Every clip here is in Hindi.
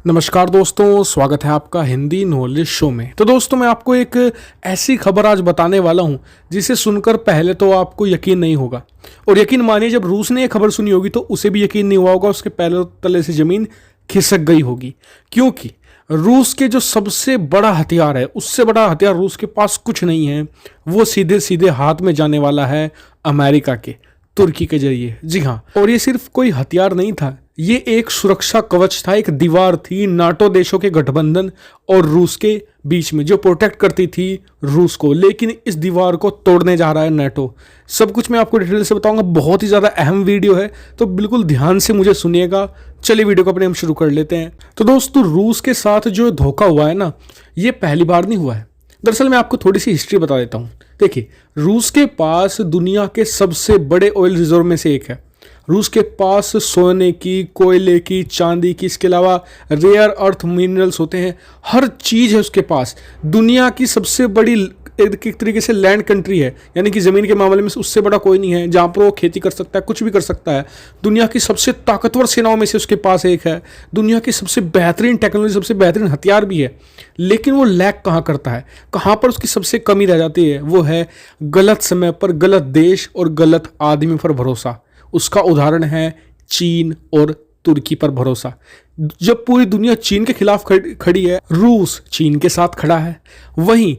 नमस्कार दोस्तों, स्वागत है आपका हिंदी नॉलेज शो में। तो दोस्तों, मैं आपको एक ऐसी खबर आज बताने वाला हूं जिसे सुनकर पहले तो आपको यकीन नहीं होगा, और यकीन मानिए जब रूस ने ये खबर सुनी होगी तो उसे भी यकीन नहीं हुआ होगा, उसके पैरों तले से ज़मीन खिसक गई होगी। क्योंकि रूस के जो सबसे बड़ा हथियार है, उससे बड़ा हथियार रूस के पास कुछ नहीं है। वो सीधे सीधे हाथ में जाने वाला है अमेरिका के, तुर्की के जरिए। जी हाँ, और ये सिर्फ कोई हथियार नहीं था, ये एक सुरक्षा कवच था, एक दीवार थी नाटो देशों के गठबंधन और रूस के बीच में, जो प्रोटेक्ट करती थी रूस को। लेकिन इस दीवार को तोड़ने जा रहा है नाटो। सब कुछ मैं आपको डिटेल से बताऊंगा, बहुत ही ज़्यादा अहम वीडियो है, तो बिल्कुल ध्यान से मुझे सुनिएगा। चलिए वीडियो को अपने हम शुरू कर लेते हैं। तो दोस्तों, रूस के साथ जो धोखा हुआ है ना, ये पहली बार नहीं हुआ है। दरअसल मैं आपको थोड़ी सी हिस्ट्री बता देता हूँ। देखिए, रूस के पास दुनिया के सबसे बड़े ऑयल रिजर्व में से एक है। रूस के पास सोने की, कोयले की, चांदी की, इसके अलावा रेयर अर्थ मिनरल्स होते हैं, हर चीज़ है उसके पास। दुनिया की सबसे बड़ी एक तरीके से लैंड कंट्री है, यानी कि ज़मीन के मामले में उससे बड़ा कोई नहीं है, जहाँ पर वो खेती कर सकता है, कुछ भी कर सकता है। दुनिया की सबसे ताकतवर सेनाओं में से उसके पास एक है। दुनिया की सबसे बेहतरीन टेक्नोलॉजी, सबसे बेहतरीन हथियार भी है। लेकिन वो लैक कहाँ करता है, कहाँ पर उसकी सबसे कमी रह जाती है, वो है गलत समय पर गलत देश और गलत आदमी पर भरोसा। उसका उदाहरण है चीन और तुर्की पर भरोसा। जब पूरी दुनिया चीन के खिलाफ खड़ी है, रूस चीन के साथ खड़ा है। वहीं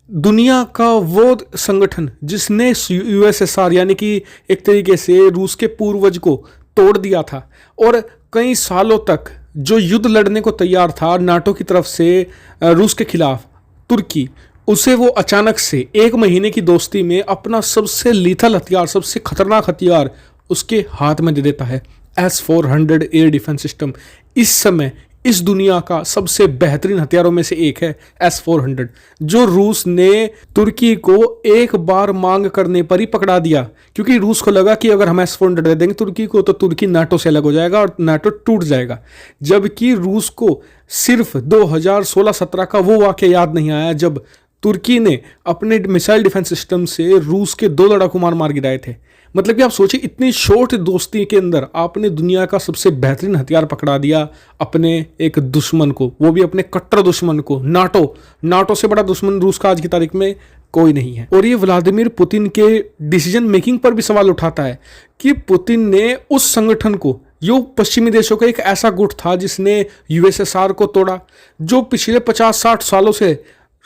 दुनिया का वो संगठन जिसने यूएसएसआर यानी कि एक तरीके से रूस के पूर्वज को तोड़ दिया था और कई सालों तक जो युद्ध लड़ने को तैयार था नाटो की तरफ से रूस के खिलाफ, तुर्की, उसे वो अचानक से एक महीने की दोस्ती में अपना सबसे लीथल हथियार, सबसे खतरनाक हथियार उसके हाथ में दे देता है, S-400 एयर डिफेंस सिस्टम। इस समय इस दुनिया का सबसे बेहतरीन हथियारों में से एक है S-400, जो रूस ने तुर्की को एक बार मांग करने पर ही पकड़ा दिया। क्योंकि रूस को लगा कि अगर हम S-400 दे देंगे तुर्की को तो तुर्की नाटो से अलग हो जाएगा और नाटो टूट जाएगा। जबकि रूस को सिर्फ 2016-17 का वो वाक़या याद नहीं आया जब तुर्की ने अपने मिसाइल डिफेंस सिस्टम से रूस के 2 लड़ाकू मार गिराए थे। मतलब कि आप सोचिए, इतनी शॉर्ट दोस्ती के अंदर आपने दुनिया का सबसे बेहतरीन हथियार पकड़ा दिया अपने एक दुश्मन को, वो भी अपने कट्टर दुश्मन को। नाटो से बड़ा दुश्मन रूस का आज की तारीख में कोई नहीं है। और ये व्लादिमीर पुतिन के डिसीजन मेकिंग पर भी सवाल उठाता है कि पुतिन ने उस संगठन को, जो पश्चिमी देशों का एक ऐसा गुट था जिसने यूएसएसआर को तोड़ा, जो पिछले 50-60 सालों से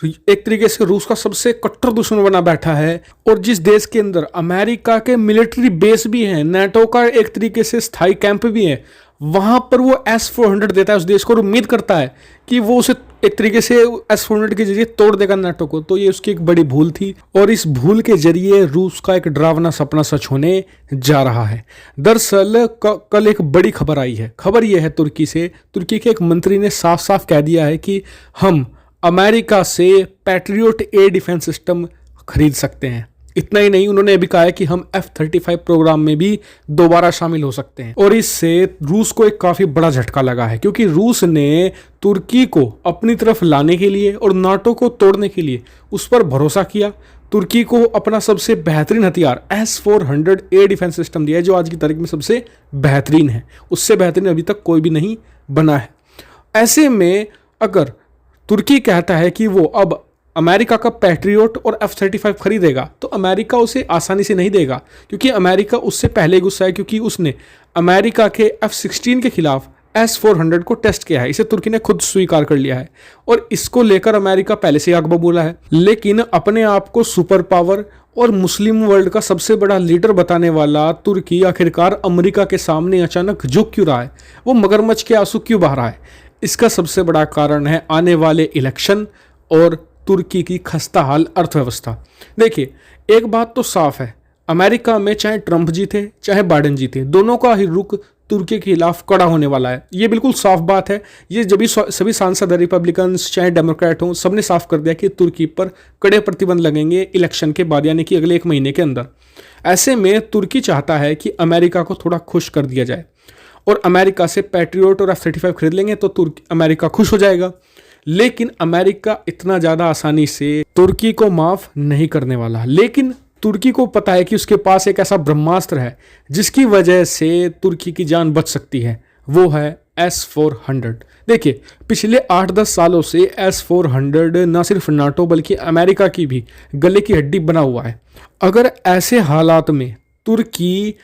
एक तरीके से रूस का सबसे कट्टर दुश्मन बना बैठा है, और जिस देश के अंदर अमेरिका के मिलिट्री बेस भी हैं, नाटो का एक तरीके से स्थायी कैंप भी है, वहां पर वो S-400 देता है उस देश को और उम्मीद करता है कि वो उसे एक तरीके से S-400 के जरिए तोड़ देगा नाटो को। तो ये उसकी एक बड़ी भूल थी, और इस भूल के जरिए रूस का एक डरावना सपना सच होने जा रहा है। दरअसल कल एक बड़ी खबर आई है। खबर यह है तुर्की से। तुर्की के एक मंत्री ने साफ साफ कह दिया है कि हम अमेरिका से पैट्रियोट एयर डिफेंस सिस्टम खरीद सकते हैं। इतना ही नहीं, उन्होंने अभी कहा है कि हम F-35 प्रोग्राम में भी दोबारा शामिल हो सकते हैं। और इससे रूस को एक काफ़ी बड़ा झटका लगा है, क्योंकि रूस ने तुर्की को अपनी तरफ लाने के लिए और नाटो को तोड़ने के लिए उस पर भरोसा किया। तुर्की को अपना सबसे बेहतरीन हथियार S-400 एयर डिफेंस सिस्टम दिया है, जो आज की तारीख में सबसे बेहतरीन है। उससे बेहतरीन अभी तक कोई भी नहीं बना है। ऐसे में अगर तुर्की कहता है कि वो अब अमेरिका का पैट्रियोट और F-35 खरीदेगा, तो अमेरिका उसे आसानी से नहीं देगा, क्योंकि अमेरिका उससे पहले गुस्सा है, क्योंकि उसने अमेरिका के F-16 के खिलाफ S-400 को टेस्ट किया है। इसे तुर्की ने खुद स्वीकार कर लिया है, और इसको लेकर अमेरिका पहले से आग बबूला है। लेकिन अपने आप को सुपर पावर और मुस्लिम वर्ल्ड का सबसे बड़ा लीडर बताने वाला तुर्की आखिरकार अमेरिका के सामने अचानक झुक क्यों रहा है, वो मगरमच्छ के आंसू क्यों बहा रहा है? इसका सबसे बड़ा कारण है आने वाले इलेक्शन और तुर्की की खस्ताहाल अर्थव्यवस्था। देखिए, एक बात तो साफ है, अमेरिका में चाहे ट्रंप जीते चाहे बाइडेन जीते, दोनों का ही रुख तुर्की के खिलाफ कड़ा होने वाला है। ये बिल्कुल साफ बात है। ये जब भी सभी सांसद रिपब्लिकन्स चाहे डेमोक्रेट हों, सबने साफ कर दिया कि तुर्की पर कड़े प्रतिबंध लगेंगे इलेक्शन के बाद, यानी कि अगले 1 महीने के अंदर। ऐसे में तुर्की चाहता है कि अमेरिका को थोड़ा खुश कर दिया जाए, और अमेरिका से पैट्रियोट और F-35 खरीद लेंगे तो अमेरिका खुश हो जाएगा। लेकिन अमेरिका इतना ज़्यादा आसानी से तुर्की को माफ़ नहीं करने वाला। लेकिन तुर्की को पता है कि उसके पास एक ऐसा ब्रह्मास्त्र है जिसकी वजह से तुर्की की जान बच सकती है, वो है S-400। देखिए पिछले 8-10 सालों से S-400 ना सिर्फ नाटो बल्कि अमेरिका की भी गले की हड्डी बना हुआ है। अगर ऐसे हालात में तुर्की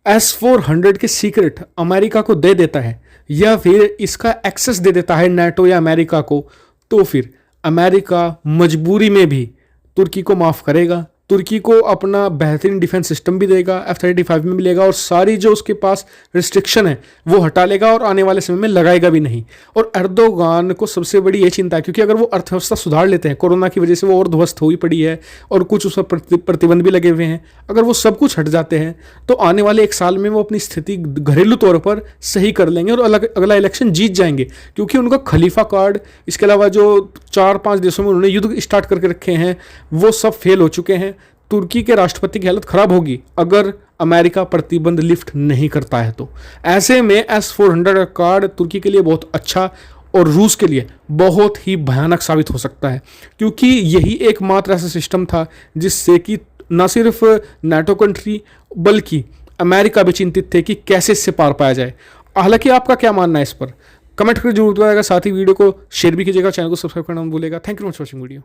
S-400 के सीक्रेट अमेरिका को दे देता है या फिर इसका एक्सेस दे देता है नाटो या अमेरिका को, तो फिर अमेरिका मजबूरी में भी तुर्की को माफ़ करेगा, तुर्की को अपना बेहतरीन डिफेंस सिस्टम भी देगा, F-35 में मिलेगा और सारी जो उसके पास रिस्ट्रिक्शन है वो हटा लेगा और आने वाले समय में लगाएगा भी नहीं। और एर्दोगान को सबसे बड़ी ये चिंता है क्योंकि अगर वो अर्थव्यवस्था सुधार लेते हैं, कोरोना की वजह से वो और ध्वस्त हुई पड़ी है और कुछ उस पर प्रतिबंध भी लगे हुए हैं, अगर वो सब कुछ हट जाते हैं तो आने वाले 1 साल में वो अपनी स्थिति घरेलू तौर पर सही कर लेंगे और अगला इलेक्शन जीत जाएंगे क्योंकि उनका खलीफा कार्ड, इसके अलावा जो 4-5 देशों में उन्होंने युद्ध स्टार्ट करके रखे हैं वो सब फेल हो चुके हैं। तुर्की के राष्ट्रपति की हालत खराब होगी अगर अमेरिका प्रतिबंध लिफ्ट नहीं करता है। तो ऐसे में S-400 का कार्ड तुर्की के लिए बहुत अच्छा और रूस के लिए बहुत ही भयानक साबित हो सकता है क्योंकि यही एकमात्र ऐसा सिस्टम था जिससे कि न सिर्फ नाटो कंट्री बल्कि अमेरिका भी चिंतित थे कि कैसे इससे पार पाया जाए। हालांकि आपका क्या मानना है इस पर कमेंट करके जरूर बताइएगा, साथ ही वीडियो को शेयर भी कीजिएगा, चैनल को सब्सक्राइब करना मत भूलिएगा। Thank you for watching video.